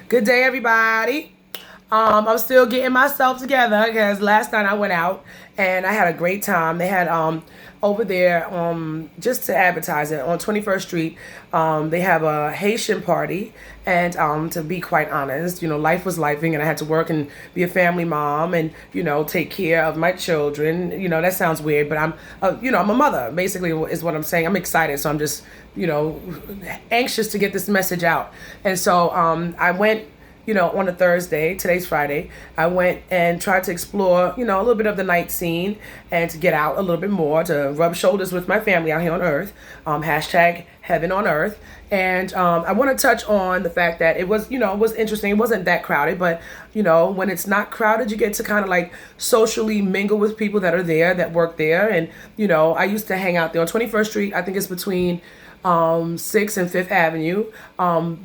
Good day, everybody. I'm still getting myself together because last night I went out and I had a great time. They had over there just to advertise it on 21st Street. They have a Haitian party, and to be quite honest, life was lifing, and I had to work and be a family mom and take care of my children. That sounds weird, but I'm a mother. Basically, is what I'm saying. I'm excited, so I'm just anxious to get this message out, and so I went on a Thursday, today's Friday, I went and tried to explore, a little bit of the night scene and to get out a little bit more, to rub shoulders with my family out here on earth, hashtag heaven on earth. And I want to touch on the fact that it was, it was interesting. It wasn't that crowded, but, when it's not crowded, you get to kind of like socially mingle with people that are there, that work there. And, I used to hang out there on 21st Street. I think it's between 6th and 5th Avenue.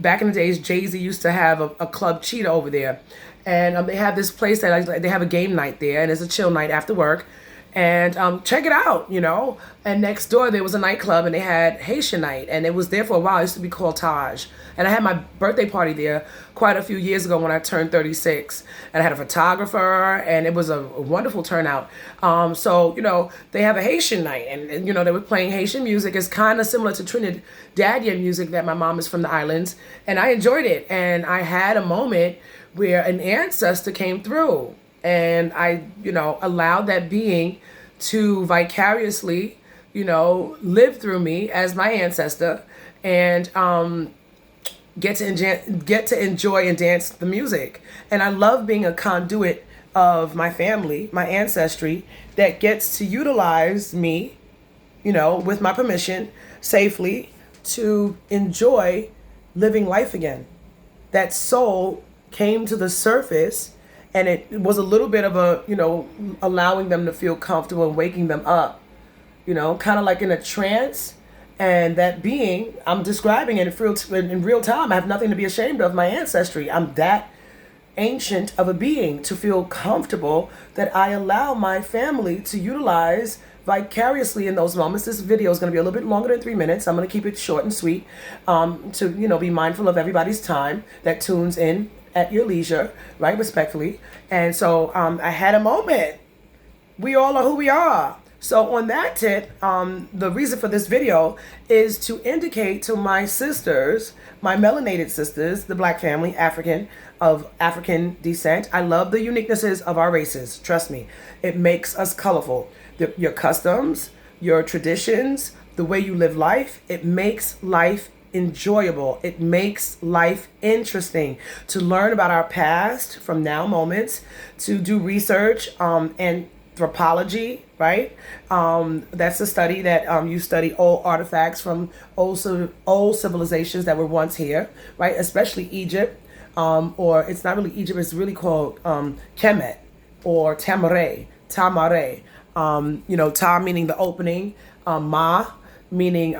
Back in the days, Jay-Z used to have a Club Cheetah over there. And they have this place that they have a game night there, and it's a chill night after work. And check it out, And next door, there was a nightclub, and they had Haitian night. And it was there for a while. It used to be called Taj. And I had my birthday party there quite a few years ago when I turned 36. And I had a photographer, and it was a wonderful turnout. So, they have a Haitian night. And they were playing Haitian music. It's kind of similar to Trinidadian music that my mom is from the islands. And I enjoyed it. And I had a moment where an ancestor came through. And I, allowed that being to vicariously, live through me as my ancestor, and get to enjoy and dance the music. And I love being a conduit of my family, my ancestry, that gets to utilize me, with my permission, safely, to enjoy living life again. That soul came to the surface. And it was a little bit of a, allowing them to feel comfortable and waking them up, kind of like in a trance. And that being, I'm describing it in real time. I have nothing to be ashamed of my ancestry. I'm that ancient of a being to feel comfortable that I allow my family to utilize vicariously in those moments. This video is going to be a little bit longer than 3 minutes. I'm going to keep it short and sweet, to, be mindful of everybody's time that tunes in at your leisure, right? Respectfully. And so I had a moment. We all are who we are. So on that tip, the reason for this video is to indicate to my sisters, my melanated sisters, the Black family, of African descent. I love the uniquenesses of our races. Trust me, it makes us colorful. Your customs, your traditions, the way you live life, it makes life enjoyable. It makes life interesting to learn about our past from now moments, to do research, anthropology, right? That's a study that you study old artifacts from old civilizations that were once here, right? Especially Egypt, or it's not really Egypt, it's really called Kemet or Tamare. Ta meaning the opening, Ma meaning,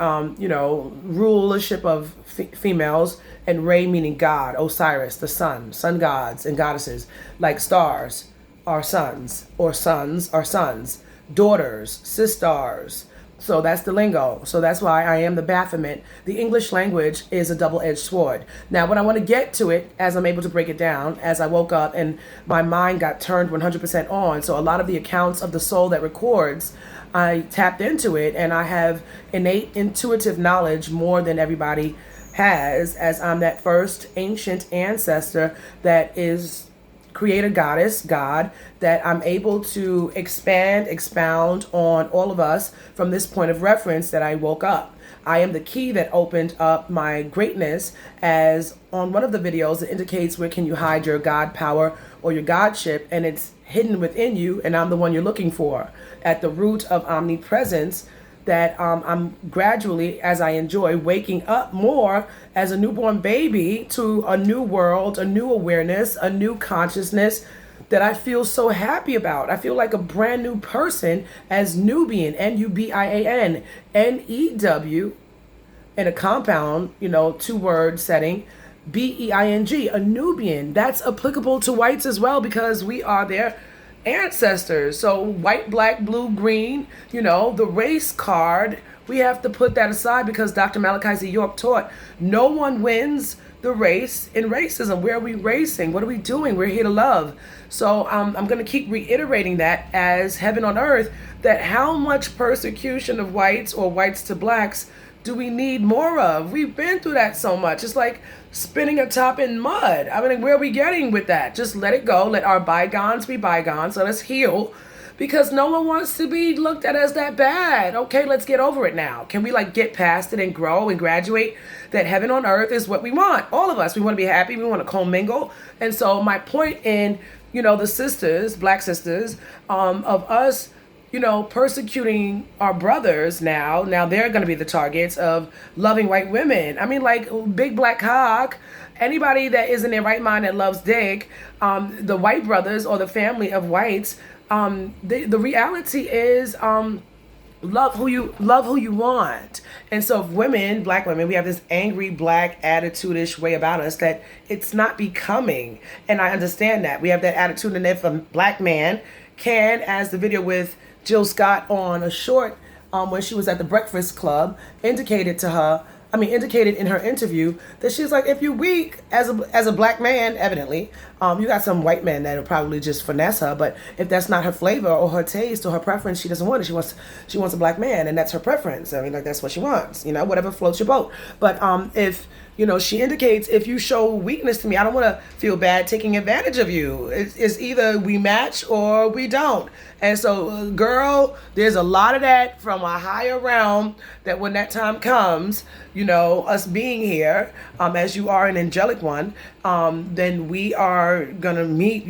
rulership of females, and Re meaning God, Osiris, the sun gods and goddesses, like stars are sons, or sons are sons, daughters, sisters. So that's the lingo. So that's why I am the Baphomet. The English language is a double-edged sword. Now, when I want to get to it, as I'm able to break it down, as I woke up and my mind got turned 100% on. So a lot of the accounts of the soul that records, I tapped into it, and I have innate intuitive knowledge more than everybody has, as I'm that first ancient ancestor that is creator goddess, God, that I'm able to expound on all of us from this point of reference that I woke up. I am the key that opened up my greatness, as on one of the videos, it indicates where can you hide your God power or your Godship, and it's hidden within you, and I'm the one you're looking for at the root of omnipresence, that I'm gradually, as I enjoy, waking up more as a newborn baby to a new world, a new awareness, a new consciousness that I feel so happy about. I feel like a brand new person as Nubian, Nubian, New, in a compound, 2-word setting, Being, a Nubian. That's applicable to whites as well, because we are their ancestors. So white, black, blue, green, the race card, we have to put that aside, because Dr. Malachi Z. York taught no one wins the race in racism. Where are we racing? What are we doing? We're here to love. So I'm going to keep reiterating that as heaven on earth, that how much persecution of whites or whites to blacks do we need more of? We've been through that so much. It's like spinning a top in mud. I mean, where are we getting with that? Just let it go. Let our bygones be bygones. Let us heal, because no one wants to be looked at as that bad. Okay, let's get over it now. Can we like get past it and grow and graduate? That heaven on earth is what we want. All of us, we want to be happy. We want to commingle. And so my point in, the sisters, black sisters, of us, persecuting our brothers now they're going to be the targets of loving white women. I mean, like, big black cock, anybody that is in their right mind that loves dick, the white brothers or the family of whites, the reality is, love who you want. And so women, black women, we have this angry black attitude-ish way about us that it's not becoming. And I understand that. We have that attitude, and if a black man can, as the video with Jill Scott on a short, when she was at the Breakfast Club, indicated in her interview that she's like, if you're weak as a black man, evidently, you got some white men that'll probably just finesse her, but if that's not her flavor or her taste or her preference, she doesn't want it. She wants a black man, and that's her preference. I mean, like, that's what she wants, whatever floats your boat. But if she indicates, if you show weakness to me, I don't want to feel bad taking advantage of you. It's either we match or we don't. And so, girl, there's a lot of that from a higher realm, that when that time comes, us being here, as you are an angelic one, then we are you're going to meet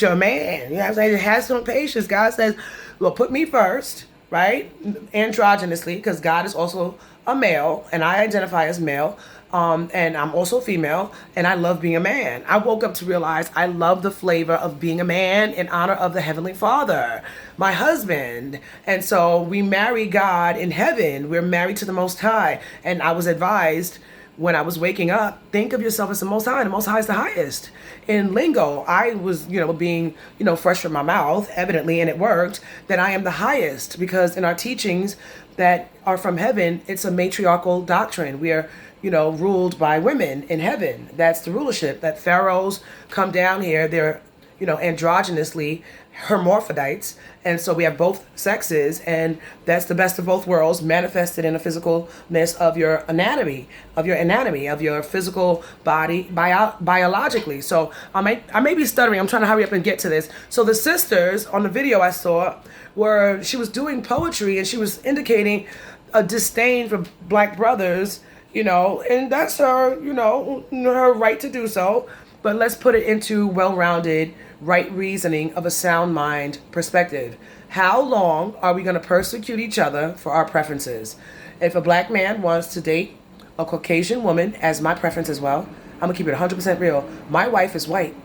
your man. You know what I'm saying? Have some patience. God says, well, put me first, right? Androgynously, because God is also a male, and I identify as male. And I'm also female, and I love being a man. I woke up to realize I love the flavor of being a man in honor of the Heavenly Father, my husband. And so we marry God in heaven. We're married to the Most High. And I was advised when I was waking up, think of yourself as the Most High. The Most High is the highest. In lingo, I was, being, fresh from my mouth, evidently, and it worked, that I am the highest, because in our teachings that are from heaven, it's a matriarchal doctrine. We are ruled by women in heaven. That's the rulership. That pharaohs come down here. They're, androgynously hermaphrodites. And so we have both sexes, and that's the best of both worlds manifested in the physicalness of your anatomy, of your physical body, biologically. So I may be stuttering. I'm trying to hurry up and get to this. So the sisters on the video I saw, where she was doing poetry, and she was indicating a disdain for black brothers, and that's her, her right to do so. But let's put it into well-rounded, right reasoning of a sound mind perspective. How long are we going to persecute each other for our preferences? If a black man wants to date a Caucasian woman, as my preference as well, I'm going to keep it 100% real. My wife is white.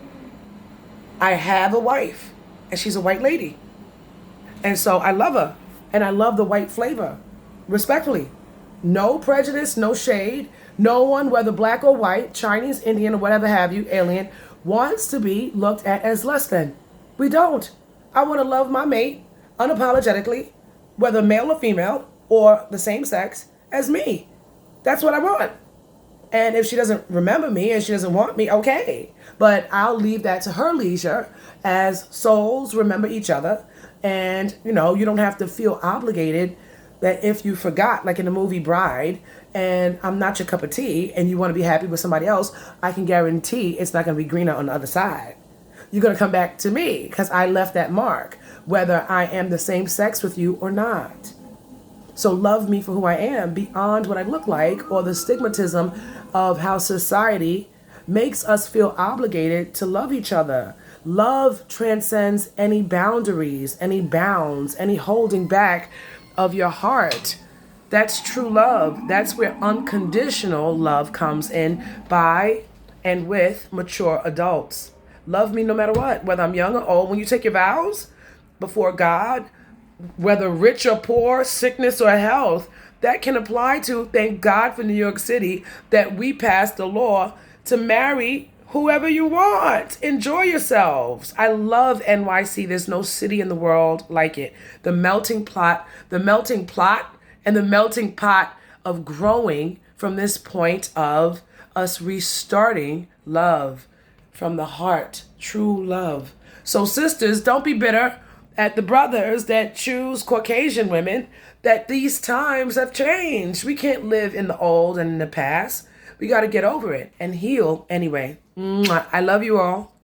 I have a wife, and she's a white lady. And so I love her, and I love the white flavor, respectfully. No prejudice, no shade. No one, whether black or white, Chinese, Indian, or whatever have you, alien, wants to be looked at as less than. We don't. I want to love my mate unapologetically, whether male or female, or the same sex as me. That's what I want. And if she doesn't remember me and she doesn't want me, okay. But I'll leave that to her leisure, as souls remember each other. And, you don't have to feel obligated that if you forgot, like in the movie Bride, and I'm not your cup of tea, and you want to be happy with somebody else, I can guarantee it's not going to be greener on the other side. You're going to come back to me, because I left that mark, whether I am the same sex with you or not. So love me for who I am, beyond what I look like, or the stigmatism of how society makes us feel obligated to love each other. Love transcends any boundaries, any bounds, any holding back of your heart. That's true love. That's where unconditional love comes in, by and with mature adults. Love me no matter what, whether I'm young or old. When you take your vows before God, whether rich or poor, sickness or health, that can apply to, thank God for New York City, that we passed the law to marry whoever you want. Enjoy yourselves. I love NYC. There's no city in the world like it. The melting plot, and the melting pot of growing from this point of us restarting love from the heart, true love. So, sisters, don't be bitter at the brothers that choose Caucasian women, that these times have changed. We can't live in the old and in the past. We got to get over it and heal anyway. Mwah. I love you all.